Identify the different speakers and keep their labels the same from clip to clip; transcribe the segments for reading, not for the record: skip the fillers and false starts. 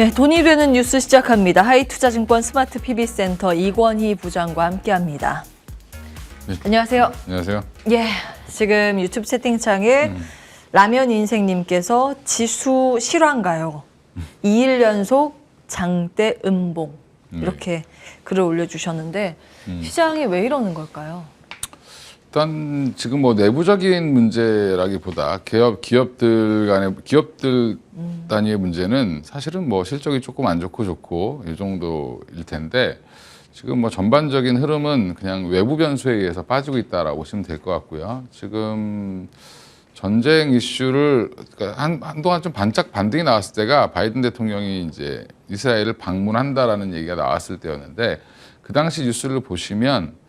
Speaker 1: 네, 돈이 되는 뉴스 시작합니다. 하이투자증권 스마트 PB센터 이권희 부장과 함께합니다.
Speaker 2: 네.
Speaker 1: 안녕하세요.
Speaker 2: 안녕하세요.
Speaker 1: 예, 지금 유튜브 채팅창에 라면 인생님께서 지수 실화인가요? 2일 연속 장대 음봉 이렇게 글을 올려주셨는데 시장이 왜 이러는 걸까요?
Speaker 2: 일단 지금 뭐 내부적인 문제라기보다 기업들 단위의 문제는 사실은 뭐 실적이 조금 안 좋고 이 정도일 텐데 지금 뭐 전반적인 흐름은 그냥 외부 변수에 의해서 빠지고 있다라고 보시면 될 것 같고요. 지금 전쟁 이슈를 그러니까 한동안 좀 반등이 나왔을 때가 바이든 대통령이 이제 이스라엘을 방문한다라는 얘기가 나왔을 때였는데 그 당시 뉴스를 보시면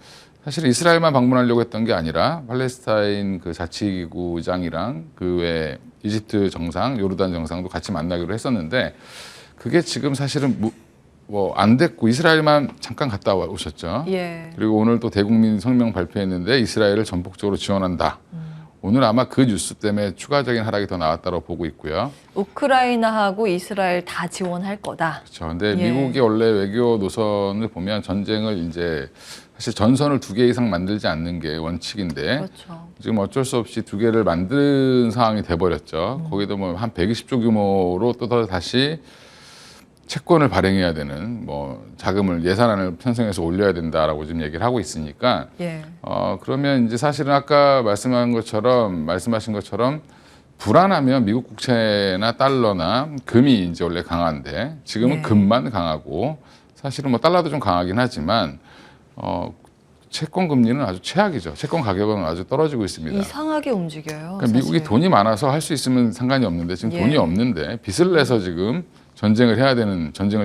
Speaker 2: 사실 이스라엘만 방문하려고 했던 게 아니라 팔레스타인 그 자치기구장이랑 그 외 이집트 정상, 요르단 정상도 같이 만나기로 했었는데 그게 지금 사실은 뭐 안 됐고 이스라엘만 잠깐 갔다 오셨죠.
Speaker 1: 예.
Speaker 2: 그리고 오늘 또 대국민 성명 발표했는데 이스라엘을 전폭적으로 지원한다. 오늘 아마 그 뉴스 때문에 추가적인 하락이 더 나왔다고 보고 있고요.
Speaker 1: 우크라이나하고 이스라엘 다 지원할 거다.
Speaker 2: 그렇죠. 근데
Speaker 1: 예.
Speaker 2: 미국이 원래 외교 노선을 보면 전쟁을 이제 사실 전선을 2개 이상 만들지 않는 게 원칙인데
Speaker 1: 그렇죠.
Speaker 2: 지금 어쩔 수 없이 2개를 만든 상황이 돼버렸죠. 거기도 뭐 한 120조 규모로 또 다시 채권을 발행해야 되는 뭐 자금을 예산안을 편성해서 올려야 된다라고 지금 얘기를 하고 있으니까
Speaker 1: 예.
Speaker 2: 그러면 이제 사실은 아까 말씀하신 것처럼 불안하면 미국 국채나 달러나 금이 이제 원래 강한데 지금은
Speaker 1: 예.
Speaker 2: 금만 강하고 사실은 뭐 달러도 좀 강하긴 하지만 채권 금리는 아주 최악이죠. 채권 가격은 아주 떨어지고 있습니다.
Speaker 1: 이상하게 움직여요.
Speaker 2: 그러니까 미국이
Speaker 1: 사실.
Speaker 2: 돈이 많아서 할 수 있으면 상관이 없는데 지금
Speaker 1: 예.
Speaker 2: 돈이 없는데 빚을 내서 지금 전쟁을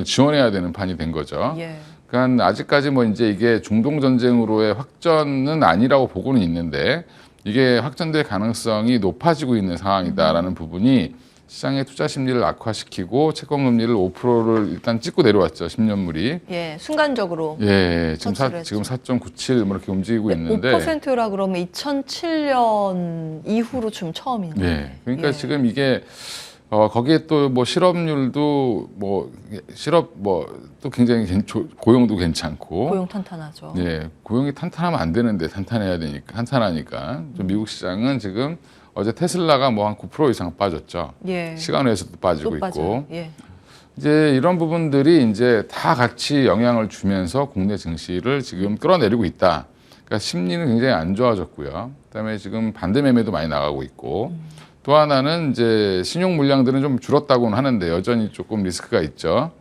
Speaker 2: 지원해야 되는 판이 된 거죠.
Speaker 1: 예.
Speaker 2: 그러니까 아직까지 뭐 이제 이게 중동 전쟁으로의 확전은 아니라고 보고는 있는데 이게 확전될 가능성이 높아지고 있는 상황이다라는 부분이 시장의 투자 심리를 악화시키고 채권 금리를 5%를 일단 찍고 내려왔죠. 10년물이.
Speaker 1: 예, 순간적으로.
Speaker 2: 예, 지금
Speaker 1: 터치를
Speaker 2: 지금 4.97 뭐 이렇게 움직이고 있는데
Speaker 1: 5%라 그러면 2007년 이후로 좀 처음인데.
Speaker 2: 네. 그러니까
Speaker 1: 예.
Speaker 2: 지금 이게 거기에 또 뭐 실업률도 또 굉장히 고용도 괜찮고
Speaker 1: 고용 탄탄하죠.
Speaker 2: 예, 고용이 탄탄하면 안 되는데 탄탄하니까 좀 미국 시장은 지금 어제 테슬라가 뭐 한 9% 이상 빠졌죠.
Speaker 1: 예.
Speaker 2: 시간외에서도 빠지고
Speaker 1: 또
Speaker 2: 있고
Speaker 1: 빠져요. 예.
Speaker 2: 이제 이런 부분들이 이제 다 같이 영향을 주면서 국내 증시를 지금 끌어내리고 있다. 그러니까 심리는 굉장히 안 좋아졌고요. 그다음에 지금 반대 매매도 많이 나가고 있고 또 하나는 이제 신용 물량들은 좀 줄었다고는 하는데 여전히 조금 리스크가 있죠.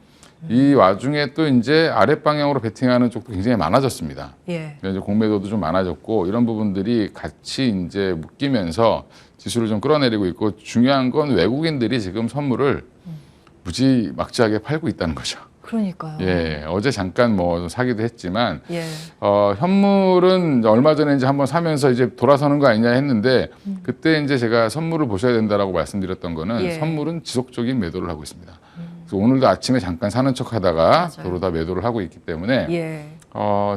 Speaker 2: 이 와중에 또 이제 아랫 방향으로 베팅하는 쪽도 굉장히 많아졌습니다.
Speaker 1: 예.
Speaker 2: 이제 공매도도 좀 많아졌고 이런 부분들이 같이 이제 묶이면서 지수를 좀 끌어내리고 있고 중요한 건 외국인들이 지금 선물을 무지막지하게 팔고 있다는 거죠.
Speaker 1: 그러니까요.
Speaker 2: 예, 어제 잠깐 뭐 사기도 했지만
Speaker 1: 예.
Speaker 2: 현물은 얼마 전에 이제 한번 사면서 이제 돌아서는 거 아니냐 했는데 그때 이제 제가 선물을 보셔야 된다라고 말씀드렸던 거는
Speaker 1: 예.
Speaker 2: 선물은 지속적인 매도를 하고 있습니다. 그래서 오늘도 아침에 잠깐 사는 척하다가
Speaker 1: 맞아요.
Speaker 2: 도로 다 매도를 하고 있기 때문에
Speaker 1: 예.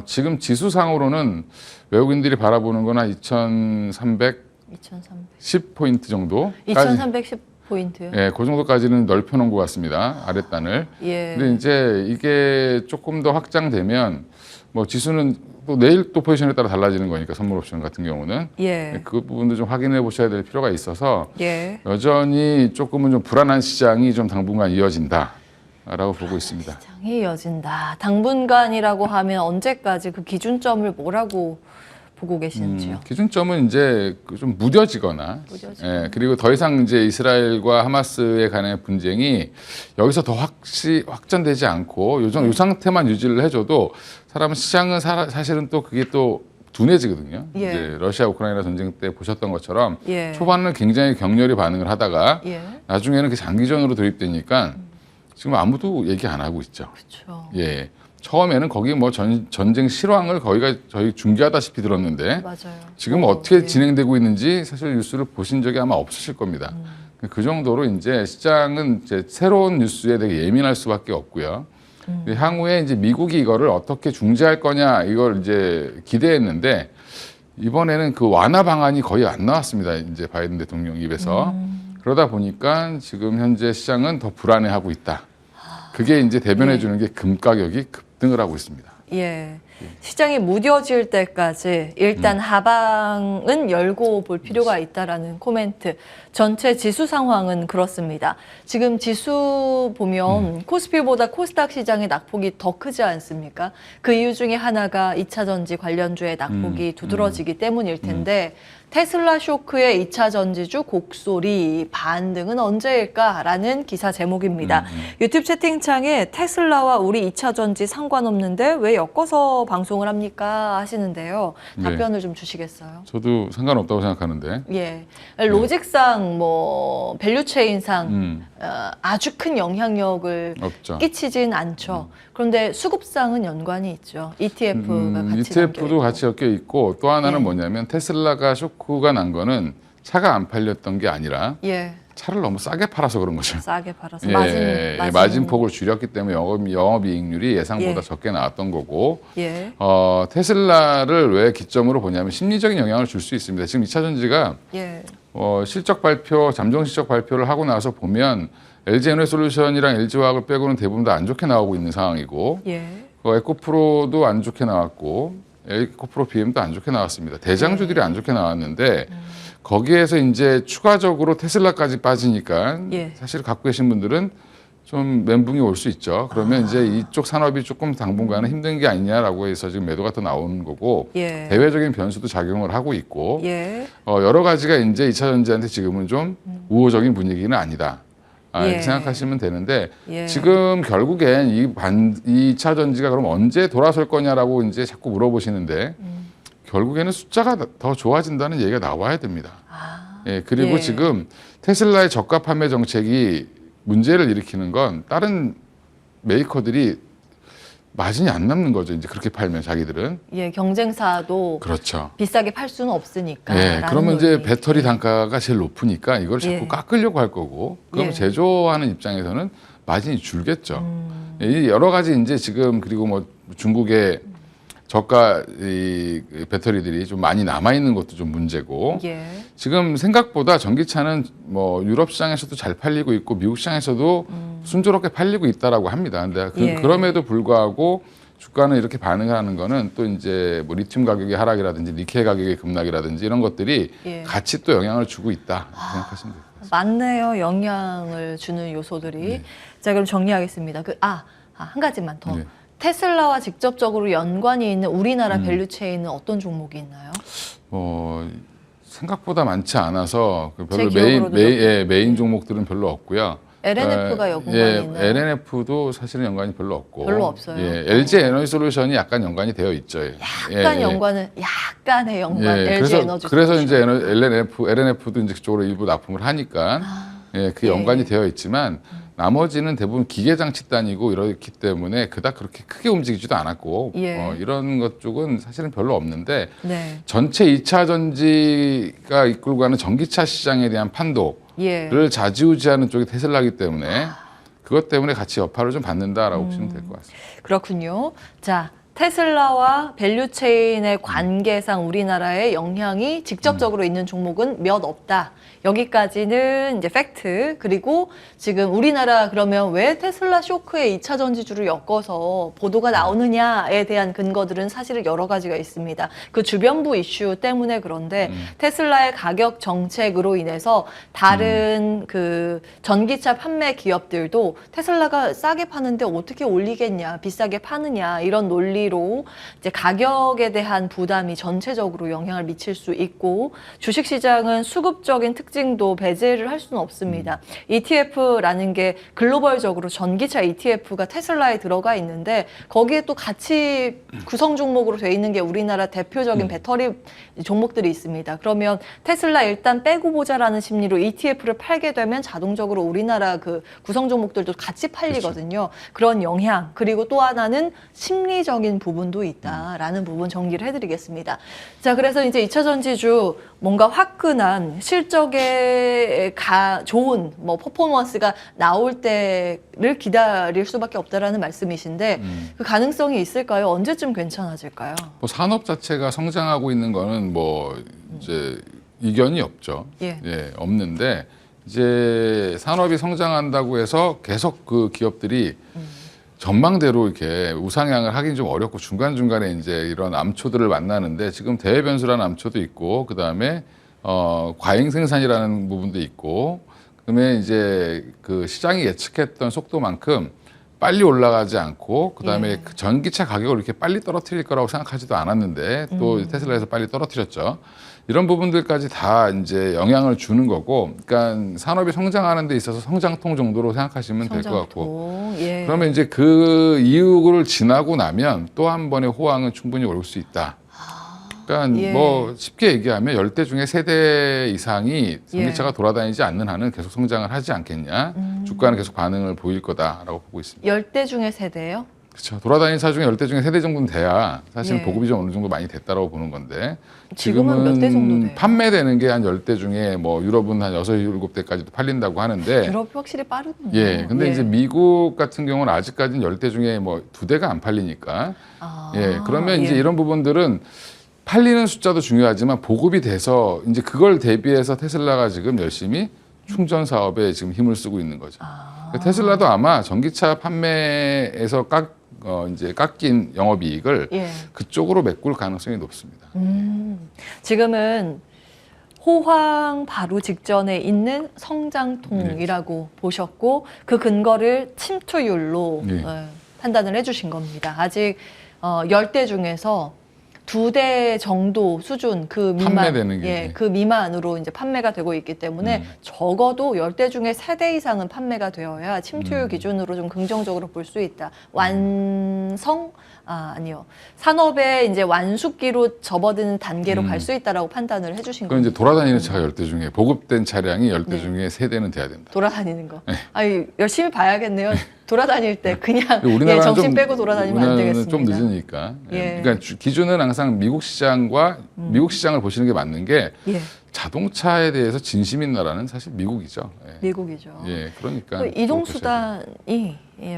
Speaker 2: 지금 지수상으로는 외국인들이 바라보는 거나 2,310 포인트 정도.
Speaker 1: 2310포인트요?
Speaker 2: 예, 그 정도까지는 넓혀놓은 것 같습니다. 아랫단을.
Speaker 1: 예.
Speaker 2: 근데 이제 이게 조금 더 확장되면 뭐 지수는 또 내일 또 포지션에 따라 달라지는 거니까 선물 옵션 같은 경우는
Speaker 1: 예.
Speaker 2: 그 부분도 좀 확인해 보셔야 될 필요가 있어서
Speaker 1: 예.
Speaker 2: 여전히 조금은 좀 불안한 시장이 좀 당분간 이어진다라고 보고 있습니다.
Speaker 1: 시장이 이어진다. 당분간이라고 하면 언제까지 그 기준점을 뭐라고 보고 계시는지요?
Speaker 2: 기준점은 이제 좀 무뎌지거나, 예, 그리고 더 이상 이제 이스라엘과 하마스에 관한 분쟁이 여기서 더 확전되지 않고 요 상태만 유지를 해줘도 시장은 사실은 또 그게 또 둔해지거든요.
Speaker 1: 예.
Speaker 2: 이제 러시아 우크라이나 전쟁 때 보셨던 것처럼
Speaker 1: 예.
Speaker 2: 초반은 굉장히 격렬히 반응을 하다가
Speaker 1: 예.
Speaker 2: 나중에는 그 장기전으로 도입되니까 지금 아무도 얘기 안 하고 있죠.
Speaker 1: 그렇죠.
Speaker 2: 예. 처음에는 거기 뭐 전쟁 실황을 저희 중계하다시피 들었는데
Speaker 1: 맞아요.
Speaker 2: 지금 어떻게
Speaker 1: 예.
Speaker 2: 진행되고 있는지 사실 뉴스를 보신 적이 아마 없으실 겁니다. 그 정도로 이제 시장은 이제 새로운 뉴스에 되게 예민할 수밖에 없고요. 향후에 이제 미국이 이거를 어떻게 중재할 거냐 이걸 이제 기대했는데 이번에는 그 완화 방안이 거의 안 나왔습니다. 이제 바이든 대통령 입에서. 그러다 보니까 지금 현재 시장은 더 불안해하고 있다. 그게 이제 대변해 주는 게 금 가격이 급등을 하고 있습니다.
Speaker 1: 예. 시장이 무뎌질 때까지 일단 하방은 열고 볼 필요가 있다라는 코멘트. 전체 지수 상황은 그렇습니다. 지금 지수 보면 코스피보다 코스닥 시장의 낙폭이 더 크지 않습니까? 그 이유 중에 하나가 2차 전지 관련주의 낙폭이 두드러지기 때문일 텐데 테슬라 쇼크의 2차 전지주 곡소리 반등은 언제일까라는 기사 제목입니다. 유튜브 채팅창에 테슬라와 우리 2차 전지 상관없는데 왜 엮어서 방송을 합니까? 하시는데요. 답변을 좀 주시겠어요?
Speaker 2: 저도 상관없다고 생각하는데.
Speaker 1: 예, 로직상 뭐 밸류체인상 아주 큰 영향력을
Speaker 2: 없죠.
Speaker 1: 끼치진 않죠. 그런데 수급상은 연관이 있죠. ETF가 같이
Speaker 2: ETF도 같이 엮여 있고 또 하나는
Speaker 1: 예.
Speaker 2: 뭐냐면 테슬라가 쇼크가 난 거는 차가 안 팔렸던 게 아니라
Speaker 1: 예,
Speaker 2: 차를 너무 싸게 팔아서 그런 거죠.
Speaker 1: 싸게 팔아서
Speaker 2: 예, 마진폭을 줄였기 때문에 영업이익률이 예상보다
Speaker 1: 예.
Speaker 2: 적게 나왔던 거고
Speaker 1: 예,
Speaker 2: 테슬라를 왜 기점으로 보냐면 심리적인 영향을 줄 수 있습니다. 지금 2차 전지가
Speaker 1: 예,
Speaker 2: 실적 발표, 잠정 실적 발표를 하고 나서 보면 LG에너지솔루션이랑 LG화학을 빼고는 대부분 다 안 좋게 나오고 있는 상황이고
Speaker 1: 예,
Speaker 2: 에코프로도 안 좋게 나왔고 에코프로 BM도 안 좋게 나왔습니다. 대장주들이 안 좋게 나왔는데 거기에서 이제 추가적으로 테슬라까지 빠지니까
Speaker 1: 예.
Speaker 2: 사실 갖고 계신 분들은 좀 멘붕이 올 수 있죠. 그러면 이제 이쪽 산업이 조금 당분간은 힘든 게 아니냐라고 해서 지금 매도가 더 나오는 거고
Speaker 1: 예.
Speaker 2: 대외적인 변수도 작용을 하고 있고
Speaker 1: 예,
Speaker 2: 여러 가지가 이제 2차 전지한테 지금은 좀 우호적인 분위기는 아니다.
Speaker 1: 예.
Speaker 2: 이렇게 생각하시면 되는데
Speaker 1: 예.
Speaker 2: 지금 결국엔 이 2차 전지가 그럼 언제 돌아설 거냐라고 이제 자꾸 물어보시는데 결국에는 숫자가 더 좋아진다는 얘기가 나와야 됩니다. 예, 그리고
Speaker 1: 예.
Speaker 2: 지금 테슬라의 저가 판매 정책이 문제를 일으키는 건 다른 메이커들이 마진이 안 남는 거죠. 이제 그렇게 팔면 자기들은.
Speaker 1: 예, 경쟁사도
Speaker 2: 그렇죠.
Speaker 1: 비싸게 팔 수는 없으니까.
Speaker 2: 예, 그러면 이제
Speaker 1: 논리.
Speaker 2: 배터리 단가가 제일 높으니까 이걸 자꾸
Speaker 1: 예.
Speaker 2: 깎으려고 할 거고, 그러면
Speaker 1: 예.
Speaker 2: 제조하는 입장에서는 마진이 줄겠죠. 이 여러 가지 이제 지금 그리고 뭐 중국의 저가 이 배터리들이 좀 많이 남아 있는 것도 좀 문제고,
Speaker 1: 예,
Speaker 2: 지금 생각보다 전기차는 뭐 유럽 시장에서도 잘 팔리고 있고 미국 시장에서도 순조롭게 팔리고 있다라고 합니다. 근데
Speaker 1: 예.
Speaker 2: 그럼에도 불구하고 주가는 이렇게 반응하는 거는 또 이제 뭐 리튬 가격의 하락이라든지 니켈 가격의 급락이라든지 이런 것들이
Speaker 1: 예.
Speaker 2: 같이 또 영향을 주고 있다 생각하시면 돼요.
Speaker 1: 많네요. 영향을 주는 요소들이. 자, 그럼 정리하겠습니다. 한 가지만 더.
Speaker 2: 네.
Speaker 1: 테슬라와 직접적으로 연관이 있는 우리나라 밸류체인은 어떤 종목이 있나요?
Speaker 2: 생각보다 많지 않아서
Speaker 1: 제
Speaker 2: 별로
Speaker 1: 기억으로도
Speaker 2: 메인 종목들은 별로 없고요.
Speaker 1: LNF가 연관이 있나요?
Speaker 2: LNF도 사실은 연관이 별로 없고.
Speaker 1: 별로 없어요?
Speaker 2: 예, LG 에너지솔루션이 약간 연관이 되어 있죠.
Speaker 1: 약간 약간의 연관. LG 에너지.
Speaker 2: 그래서 이제 LNF도 이제 그쪽으로 일부 납품을 하니까 그 연관이 되어 있지만 나머지는 대부분 기계장치단이고 이렇기 때문에 그닥 그렇게 크게 움직이지도 않았고
Speaker 1: 예.
Speaker 2: 이런 것 쪽은 사실은 별로 없는데
Speaker 1: 네.
Speaker 2: 전체 2차 전지가 이끌고 가는 전기차 시장에 대한 판도를
Speaker 1: 예.
Speaker 2: 좌지우지하는 쪽이 테슬라이기 때문에 그것 때문에 같이 여파를 좀 받는다라고 보시면 될 것 같습니다.
Speaker 1: 그렇군요. 자, 테슬라와 밸류체인의 관계상 우리나라에 영향이 직접적으로 있는 종목은 몇 없다. 여기까지는 이제 팩트. 그리고 지금 우리나라 그러면 왜 테슬라 쇼크에 2차 전지주를 엮어서 보도가 나오느냐에 대한 근거들은 사실은 여러 가지가 있습니다. 그 주변부 이슈 때문에 그런데 테슬라의 가격 정책으로 인해서 다른 그 전기차 판매 기업들도 테슬라가 싸게 파는데 어떻게 올리겠냐, 비싸게 파느냐 이런 논리로 이제 가격에 대한 부담이 전체적으로 영향을 미칠 수 있고 주식시장은 수급적인 특징도 배제를 할 수는 없습니다. ETF라는 게 글로벌적으로 전기차 ETF가 테슬라에 들어가 있는데 거기에 또 같이 구성 종목으로 돼 있는 게 우리나라 대표적인 배터리 종목들이 있습니다. 그러면 테슬라 일단 빼고 보자라는 심리로 ETF를 팔게 되면 자동적으로 우리나라 그 구성 종목들도 같이 팔리거든요. 그런 영향 그리고 또 하나는 심리적인 부분도 있다라는 부분 정리를 해드리겠습니다. 자, 그래서 이제 2차 전지주 뭔가 화끈한 실적에 좋은 뭐 퍼포먼스가 나올 때를 기다릴 수밖에 없다라는 말씀이신데 그 가능성이 있을까요? 언제쯤 괜찮아질까요?
Speaker 2: 뭐 산업 자체가 성장하고 있는 거는 뭐 이제 이견이 없죠.
Speaker 1: 예.
Speaker 2: 없는데 이제 산업이 성장한다고 해서 계속 그 기업들이 전망대로 이렇게 우상향을 하긴 좀 어렵고 중간중간에 이제 이런 암초들을 만나는데 지금 대외 변수라는 암초도 있고 그다음에 과잉 생산이라는 부분도 있고 그다음에 이제 그 시장이 예측했던 속도만큼 빨리 올라가지 않고 그다음에
Speaker 1: 예.
Speaker 2: 그 전기차 가격을 이렇게 빨리 떨어뜨릴 거라고 생각하지도 않았는데 또 테슬라에서 빨리 떨어뜨렸죠. 이런 부분들까지 다 이제 영향을 주는 거고, 그러니까 산업이 성장하는 데 있어서 성장통 정도로 생각하시면 될 것 같고,
Speaker 1: 예.
Speaker 2: 그러면 이제 그 이후를 지나고 나면 또 한 번의 호황은 충분히 올 수 있다. 그러니까
Speaker 1: 예.
Speaker 2: 뭐 쉽게 얘기하면 10대 중에 3대 이상이 전기차가
Speaker 1: 예.
Speaker 2: 돌아다니지 않는 한은 계속 성장을 하지 않겠냐. 주가는 계속 반응을 보일 거다라고 보고 있습니다.
Speaker 1: 10대 중에 세대예요?
Speaker 2: 그렇죠. 돌아다니는 차 중에 10대 중에 3대 정도는 돼야 사실은
Speaker 1: 예.
Speaker 2: 보급이 좀 어느 정도 많이 됐다라고 보는 건데
Speaker 1: 지금은 몇대 정도 돼요?
Speaker 2: 판매되는 게 한 10대 중에 뭐 유럽은 한 6, 7대까지도 팔린다고 하는데
Speaker 1: 유럽이 확실히 빠르군요.
Speaker 2: 예. 근데
Speaker 1: 예.
Speaker 2: 이제 미국 같은 경우는 아직까지는 10대 중에 뭐 2대가 안 팔리니까
Speaker 1: 아,
Speaker 2: 예. 그러면 이제
Speaker 1: 예.
Speaker 2: 이런 부분들은 팔리는 숫자도 중요하지만 보급이 돼서 이제 그걸 대비해서 테슬라가 지금 열심히 충전 사업에 지금 힘을 쓰고 있는 거죠. 그러니까 테슬라도 아마 전기차 판매에서 이제 깎인 영업이익을
Speaker 1: 예.
Speaker 2: 그쪽으로 메꿀 가능성이 높습니다.
Speaker 1: 지금은 호황 바로 직전에 있는 성장통이라고 보셨고 그 근거를 침투율로
Speaker 2: 네.
Speaker 1: 판단을 해주신 겁니다. 아직 10대 중에서 2대 정도 수준 그 미만,
Speaker 2: 판매되는 게,
Speaker 1: 예,
Speaker 2: 네.
Speaker 1: 그 미만으로 이제 판매가 되고 있기 때문에 적어도 10대 중에 3대 이상은 판매가 되어야 침투율 기준으로 좀 긍정적으로 볼 수 있다. 아니요. 산업의 이제 완숙기로 접어드는 단계로 갈 수 있다라고 판단을 해주신
Speaker 2: 그건 이제
Speaker 1: 겁니다.
Speaker 2: 돌아다니는 차가 10대 중에 보급된 차량이 10대
Speaker 1: 네.
Speaker 2: 중에 3대는 돼야 된다.
Speaker 1: 돌아다니는 거. 아니, 열심히 봐야겠네요. 돌아다닐 때 그냥
Speaker 2: 근데 우리나라는
Speaker 1: 정신 빼고 돌아다니면 안
Speaker 2: 우리나라는
Speaker 1: 되겠습니다.
Speaker 2: 좀 늦으니까.
Speaker 1: 예.
Speaker 2: 그러니까 기준은 항상 미국 시장과 미국 시장을 보시는 게 맞는 게
Speaker 1: 예,
Speaker 2: 자동차에 대해서 진심인 나라는 사실 미국이죠. 예.
Speaker 1: 미국이죠.
Speaker 2: 예, 그러니까
Speaker 1: 그 이동 수단이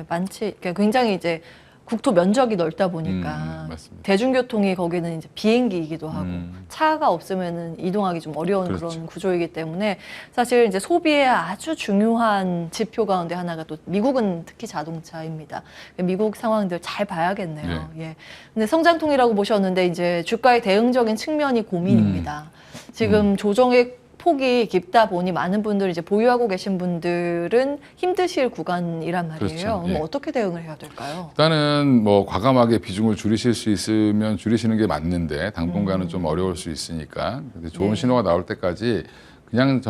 Speaker 1: 많지. 그러니까 굉장히 이제 국토 면적이 넓다 보니까
Speaker 2: 맞습니다.
Speaker 1: 대중교통이 거기는 이제 비행기이기도 하고 차가 없으면은 이동하기 좀 어려운
Speaker 2: 그렇죠.
Speaker 1: 그런 구조이기 때문에 사실 이제 소비의 아주 중요한 지표 가운데 하나가 또 미국은 특히 자동차입니다. 미국 상황들 잘 봐야겠네요. 예. 근데 성장통이라고 보셨는데 이제 주가의 대응적인 측면이 고민입니다. 지금 조정의 폭이 깊다 보니 많은 분들 이제 보유하고 계신 분들은 힘드실 구간이란 말이에요.
Speaker 2: 그렇죠.
Speaker 1: 그럼
Speaker 2: 예.
Speaker 1: 어떻게 대응을 해야 될까요?
Speaker 2: 일단은 뭐 과감하게 비중을 줄이실 수 있으면 줄이시는 게 맞는데 당분간은 좀 어려울 수 있으니까 근데 좋은
Speaker 1: 네.
Speaker 2: 신호가 나올 때까지 그냥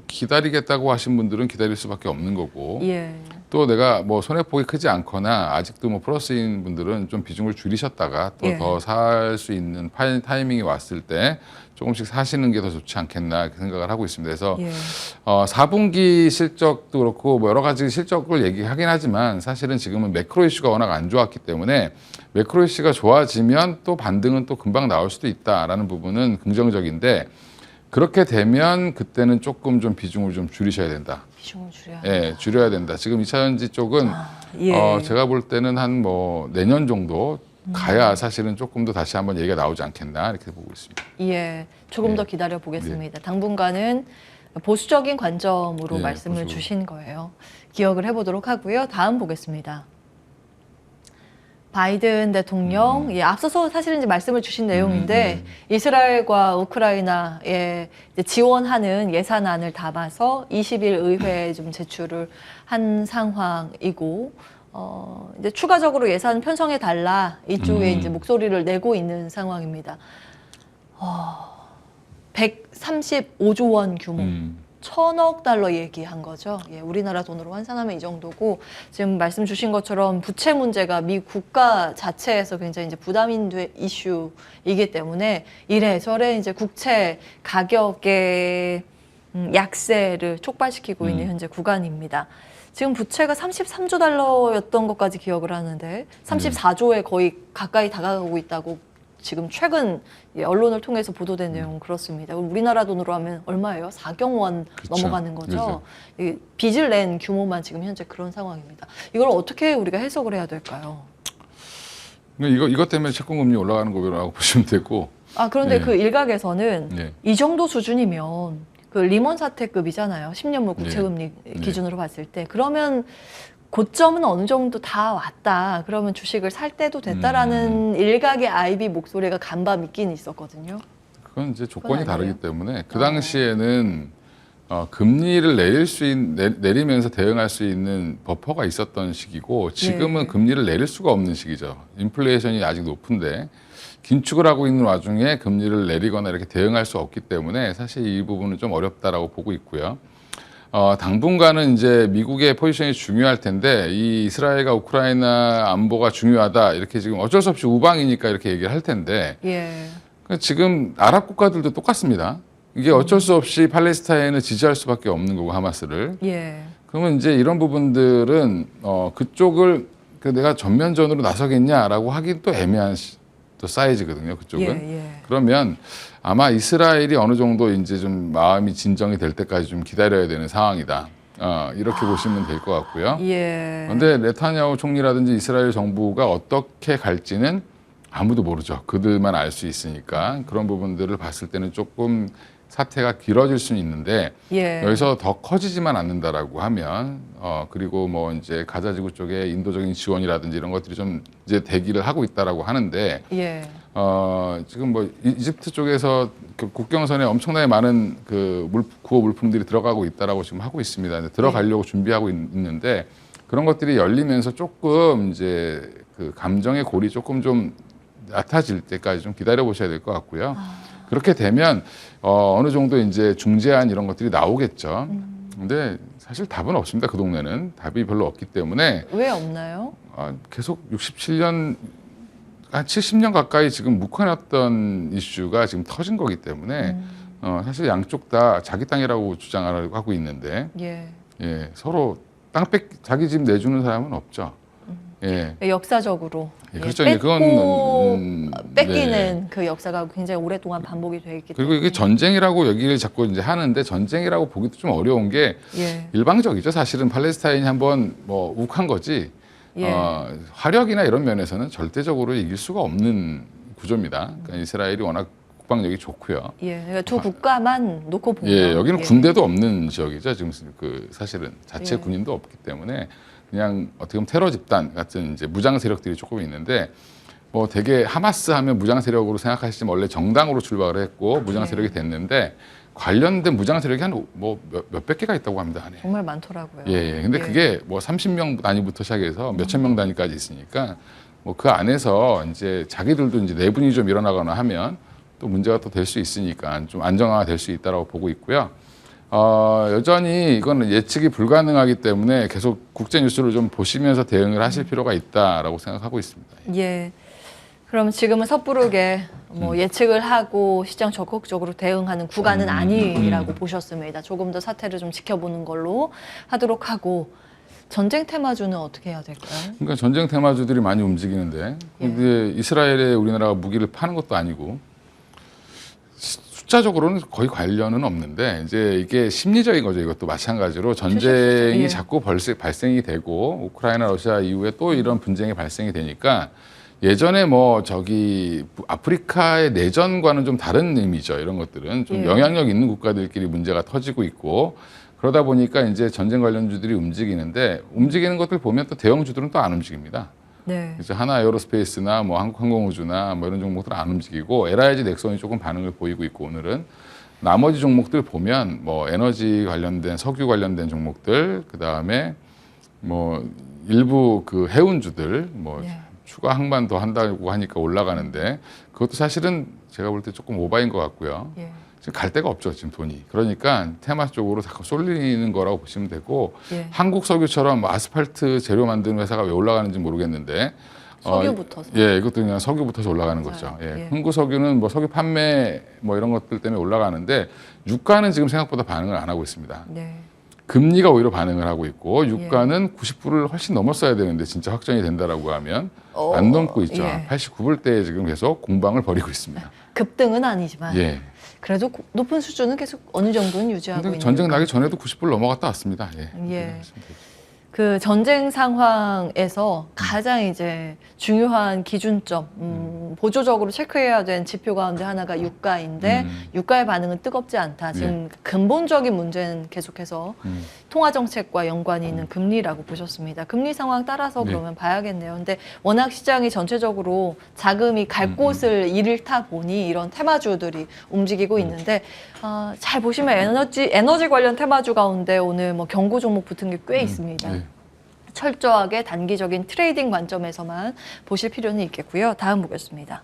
Speaker 2: 기다리겠다고 하신 분들은 기다릴 수밖에 없는 거고
Speaker 1: 예.
Speaker 2: 또 내가 뭐 손해폭이 크지 않거나 아직도 뭐 플러스인 분들은 좀 비중을 줄이셨다가 또
Speaker 1: 예.
Speaker 2: 더 살 수 있는 타이밍이 왔을 때 조금씩 사시는 게 더 좋지 않겠나 이렇게 생각을 하고 있습니다. 그래서
Speaker 1: 예.
Speaker 2: 4분기 실적도 그렇고 뭐 여러 가지 실적을 얘기하긴 하지만 사실은 지금은 매크로 이슈가 워낙 안 좋았기 때문에 매크로 이슈가 좋아지면 또 반등은 또 금방 나올 수도 있다라는 부분은 긍정적인데 그렇게 되면 그때는 조금 좀 비중을 좀 줄이셔야 된다.
Speaker 1: 비중을 줄여야
Speaker 2: 예, 줄여야 된다. 지금 2차전지 쪽은
Speaker 1: 예.
Speaker 2: 제가 볼 때는 한 뭐 내년 정도 가야 사실은 조금 더 다시 한번 얘기가 나오지 않겠나 이렇게 보고 있습니다.
Speaker 1: 예. 조금
Speaker 2: 예.
Speaker 1: 더 기다려 보겠습니다. 당분간은 보수적인 관점으로
Speaker 2: 예,
Speaker 1: 말씀을
Speaker 2: 보수.
Speaker 1: 주신 거예요. 기억을 해보도록 하고요. 다음 보겠습니다. 바이든 대통령, 예, 앞서서 사실은 이제 말씀을 주신 내용인데 이스라엘과 우크라이나에 이제 지원하는 예산안을 담아서 20일 의회에 좀 제출을 한 상황이고, 이제 추가적으로 예산 편성해 달라 이쪽에 이제 목소리를 내고 있는 상황입니다. 135조 원 규모. 1,000억 달러 얘기한 거죠. 예, 우리나라 돈으로 환산하면 이 정도고 지금 말씀 주신 것처럼 부채 문제가 미 국가 자체에서 굉장히 이제 부담인 이슈이기 때문에 이래저래 이제 국채 가격의 약세를 촉발시키고 있는 현재 구간입니다. 지금 부채가 33조 달러였던 것까지 기억을 하는데 34조에 거의 가까이 다가가고 있다고 지금 최근 언론을 통해서 보도된 내용은 그렇습니다. 우리나라 돈으로 하면 얼마예요? 4경 원
Speaker 2: 그쵸.
Speaker 1: 넘어가는 거죠. 이 빚을 낸 규모만 지금 현재 그런 상황입니다. 이걸 어떻게 우리가 해석을 해야 될까요?
Speaker 2: 이것 때문에 채권 금리 올라가는 거라고 보시면 되고.
Speaker 1: 그런데
Speaker 2: 네.
Speaker 1: 그 일각에서는
Speaker 2: 네.
Speaker 1: 이 정도 수준이면 그 리먼 사태급이잖아요. 10년물 국채금리 기준으로 봤을 때. 그러면 고점은 어느 정도 다 왔다. 그러면 주식을 살 때도 됐다라는 일각의 IB 목소리가 간밤 있긴 있었거든요.
Speaker 2: 그건 이제 조건이
Speaker 1: 그건 아니에요?
Speaker 2: 다르기 때문에 그 당시에는 금리를 내리면서 대응할 수 있는 버퍼가 있었던 시기고 지금은
Speaker 1: 예.
Speaker 2: 금리를 내릴 수가 없는 시기죠. 인플레이션이 아직 높은데 긴축을 하고 있는 와중에 금리를 내리거나 이렇게 대응할 수 없기 때문에 사실 이 부분은 좀 어렵다라고 보고 있고요. 당분간은 이제 미국의 포지션이 중요할 텐데 이 이스라엘과 우크라이나 안보가 중요하다 이렇게 지금 어쩔 수 없이 우방이니까 이렇게 얘기를 할 텐데
Speaker 1: 예.
Speaker 2: 지금 아랍 국가들도 똑같습니다. 이게 어쩔 수 없이 팔레스타인을 지지할 수밖에 없는 거고 하마스를.
Speaker 1: 예.
Speaker 2: 그러면 이제 이런 부분들은 그쪽을 내가 전면전으로 나서겠냐라고 하긴 또 애매한 또 사이즈거든요. 그쪽은.
Speaker 1: 예.
Speaker 2: 그러면 아마 이스라엘이 어느 정도 이제 좀 마음이 진정이 될 때까지 좀 기다려야 되는 상황이다. 이렇게 보시면 될 것 같고요.
Speaker 1: 예.
Speaker 2: 그런데 네타냐후 총리라든지 이스라엘 정부가 어떻게 갈지는 아무도 모르죠. 그들만 알 수 있으니까 그런 부분들을 봤을 때는 조금 사태가 길어질 수는 있는데
Speaker 1: 예.
Speaker 2: 여기서 더 커지지만 않는다라고 하면 그리고 뭐 이제 가자지구 쪽에 인도적인 지원이라든지 이런 것들이 좀 이제 대기를 하고 있다라고 하는데
Speaker 1: 예.
Speaker 2: 지금 뭐 이집트 쪽에서 그 국경선에 엄청나게 많은 그 구호 물품들이 들어가고 있다라고 지금 하고 있습니다. 들어가려고 준비하고 있는데 그런 것들이 열리면서 조금 이제 그 감정의 골이 조금 좀 낮아질 때까지 좀 기다려 보셔야 될 것 같고요. 그렇게 되면 어느 정도 이제 중재안 이런 것들이 나오겠죠. 근데 사실 답은 없습니다. 그 동네는 답이 별로 없기 때문에
Speaker 1: 왜 없나요?
Speaker 2: 계속 67년 한 70년 가까이 지금 묵혀놨던 이슈가 지금 터진 거기 때문에 사실 양쪽 다 자기 땅이라고 주장하고 하고 있는데
Speaker 1: 예.
Speaker 2: 예, 서로 자기 집 내주는 사람은 없죠. 예.
Speaker 1: 역사적으로
Speaker 2: 그렇죠.
Speaker 1: 뺏고 뺏기는
Speaker 2: 네.
Speaker 1: 그 역사가 굉장히 오랫동안 반복이 돼 있기
Speaker 2: 그리고
Speaker 1: 때문에
Speaker 2: 이게 전쟁이라고 얘기를 자꾸 이제 하는데 전쟁이라고 보기도 좀 어려운 게
Speaker 1: 예.
Speaker 2: 일방적이죠. 사실은 팔레스타인이 한번 뭐 욱한 거지.
Speaker 1: 예.
Speaker 2: 화력이나 이런 면에서는 절대적으로 이길 수가 없는 구조입니다. 그러니까 이스라엘이 워낙 국방력이 좋고요.
Speaker 1: 예. 그러니까 두 국가만 놓고 보면
Speaker 2: 예, 여기는 군대도 없는 지역이죠. 지금 그 사실은 자체
Speaker 1: 예.
Speaker 2: 군인도 없기 때문에 그냥 어떻게 보면 테러 집단 같은 이제 무장 세력들이 조금 있는데 뭐 되게 하마스 하면 무장 세력으로 생각하시지만 원래 정당으로 출발을 했고 무장 세력이 됐는데 관련된 무장 세력이 한 뭐 몇백 개가 있다고 합니다. 안에.
Speaker 1: 정말 많더라고요.
Speaker 2: 예. 근데 그게 뭐 30명 단위부터 시작해서 몇천 명 단위까지 있으니까 뭐 그 안에서 이제 자기들도 이제 내분이 좀 일어나거나 하면 또 문제가 또 될 수 있으니까 좀 안정화가 될 수 있다라고 보고 있고요. 여전히 이거는 예측이 불가능하기 때문에 계속 국제 뉴스를 좀 보시면서 대응을 하실 필요가 있다라고 생각하고 있습니다.
Speaker 1: 예. 그럼 지금은 섣부르게 뭐 예측을 하고 시장 적극적으로 대응하는 구간은 아니라고 보셨습니다. 조금 더 사태를 좀 지켜보는 걸로 하도록 하고 전쟁 테마주는 어떻게 해야 될까요?
Speaker 2: 그러니까 전쟁 테마주들이 많이 움직이는데 근데 이스라엘에 우리나라가 무기를 파는 것도 아니고 숫자적으로는 거의 관련은 없는데 이제 이게 심리적인 거죠. 이것도 마찬가지로 전쟁이
Speaker 1: 예.
Speaker 2: 자꾸 발생이 되고 우크라이나 러시아 이후에 또 이런 분쟁이 발생이 되니까 예전에 뭐 저기 아프리카의 내전과는 좀 다른 의미죠. 이런 것들은 좀
Speaker 1: 예.
Speaker 2: 영향력 있는 국가들끼리 문제가 터지고 있고 그러다 보니까 이제 전쟁 관련주들이 움직이는데 움직이는 것들 보면 또 대형주들은 또 안 움직입니다.
Speaker 1: 네.
Speaker 2: 그래서 하나 에어로스페이스나 뭐 한국항공우주나 뭐 이런 종목들은 안 움직이고 LIG 넥슨이 조금 반응을 보이고 있고 오늘은 나머지 종목들 보면 뭐 에너지 관련된 석유 관련된 종목들 그 다음에 뭐 일부 그 해운주들 뭐
Speaker 1: 예.
Speaker 2: 추가 항만 더 한다고 하니까 올라가는데 그것도 사실은 제가 볼 때 조금 오바인 것 같고요.
Speaker 1: 예.
Speaker 2: 지금 갈 데가 없죠, 지금 돈이. 그러니까 테마 쪽으로 자꾸 쏠리는 거라고 보시면 되고
Speaker 1: 예.
Speaker 2: 한국 석유처럼 뭐 아스팔트 재료 만드는 회사가 왜 올라가는지 모르겠는데
Speaker 1: 석유부터서.
Speaker 2: 예, 이것도 그냥 석유부터서 올라가는
Speaker 1: 맞아요.
Speaker 2: 거죠. 예.
Speaker 1: 예.
Speaker 2: 흥구 석유는 뭐 석유 판매 뭐 이런 것들 때문에 올라가는데 유가는 지금 생각보다 반응을 안 하고 있습니다.
Speaker 1: 네.
Speaker 2: 금리가 오히려 반응을 하고 있고 유가는 90불을 훨씬 넘었어야 되는데 진짜 확정이 된다라고 하면 안 넘고 있죠.
Speaker 1: 예.
Speaker 2: 89불대에 지금 계속 공방을 벌이고 있습니다.
Speaker 1: 급등은 아니지만
Speaker 2: 예.
Speaker 1: 그래도 높은 수준은 계속 어느 정도는 유지하고
Speaker 2: 근데
Speaker 1: 있는.
Speaker 2: 전쟁 나기 전에도 90불 넘어갔다 왔습니다. 예.
Speaker 1: 예. 그 전쟁 상황에서 가장 이제 중요한 기준점, 보조적으로 체크해야 되는 지표 가운데 하나가 유가인데 유가의 반응은 뜨겁지 않다. 지금 근본적인 문제는 계속해서 통화 정책과 연관이 있는 금리라고 보셨습니다. 금리 상황 따라서 그러면 봐야겠네요. 근데 워낙 시장이 전체적으로 자금이 갈 곳을 잃다 보니 이런 테마주들이 움직이고 있는데 잘 보시면 에너지 관련 테마주 가운데 오늘 뭐 경고 종목 붙은 게 꽤 있습니다. 철저하게 단기적인 트레이딩 관점에서만 보실 필요는 있겠고요. 다음 보겠습니다.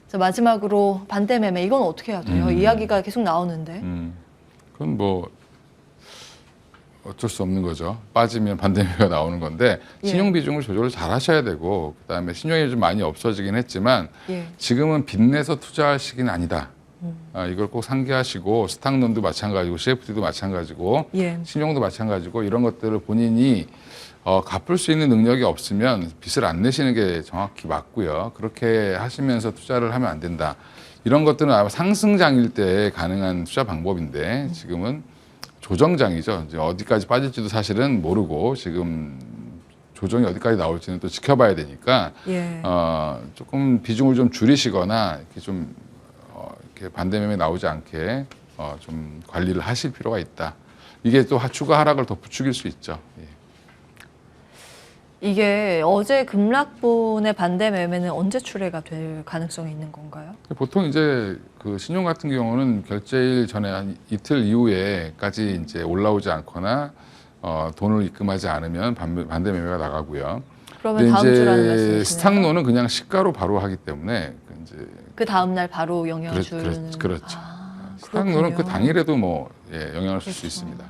Speaker 1: 자, 마지막으로 반대 매매 이건 어떻게 해야 돼요? 이야기가 계속 나오는데.
Speaker 2: 그건 뭐 어쩔 수 없는 거죠. 빠지면 반대 매매가 나오는 건데 신용 비중을 조절을 잘 하셔야 되고 그다음에 신용이 좀 많이 없어지긴 했지만 지금은 빚내서 투자할 시기는 아니다. 이걸 꼭 상기하시고 스탁론도 마찬가지고 CFD도 마찬가지고 신용도 마찬가지고 이런 것들을 본인이 갚을 수 있는 능력이 없으면 빚을 안 내시는 게 정확히 맞고요. 그렇게 하시면서 투자를 하면 안 된다. 이런 것들은 아마 상승장일 때 가능한 투자 방법인데 지금은 조정장이죠. 이제 어디까지 빠질지도 사실은 모르고 지금 조정이 어디까지 나올지는 또 지켜봐야 되니까 조금 비중을 좀 줄이시거나 이렇게 좀 이렇게 반대 매매 나오지 않게 좀 관리를 하실 필요가 있다. 이게 또 추가 하락을 더 부추길 수 있죠.
Speaker 1: 이게 어제 급락분의 반대 매매는 언제 출회가 될 가능성이 있는 건가요?
Speaker 2: 보통 이제 그 신용 같은 경우는 결제일 전에 한 이틀 이후에까지 이제 올라오지 않거나 돈을 입금하지 않으면 반대 매매가 나가고요.
Speaker 1: 그러면 다음 주라는
Speaker 2: 이제
Speaker 1: 말씀이시네요.
Speaker 2: 스탁론은 그냥 시가로 바로 하기 때문에 이제
Speaker 1: 그 다음 날 바로 영향을 주는.
Speaker 2: 그렇죠.
Speaker 1: 아,
Speaker 2: 스탁론은 그
Speaker 1: 그렇군요.
Speaker 2: 당일에도 뭐 영향을 줄 수 있습니다.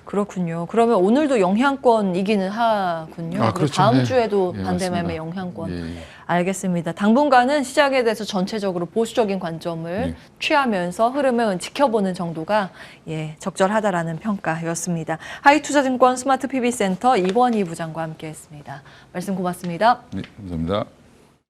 Speaker 1: 그렇군요. 그러면 오늘도 영향권이기는 하군요. 그리고
Speaker 2: 그렇죠.
Speaker 1: 다음 주에도
Speaker 2: 예,
Speaker 1: 반대 매매
Speaker 2: 맞습니다.
Speaker 1: 영향권. 알겠습니다. 당분간은 시장에 대해서 전체적으로 보수적인 관점을 취하면서 흐름을 지켜보는 정도가 적절하다라는 평가였습니다. 하이투자증권 스마트 PB센터 이원희 부장과 함께했습니다. 말씀 고맙습니다.
Speaker 2: 네, 감사합니다.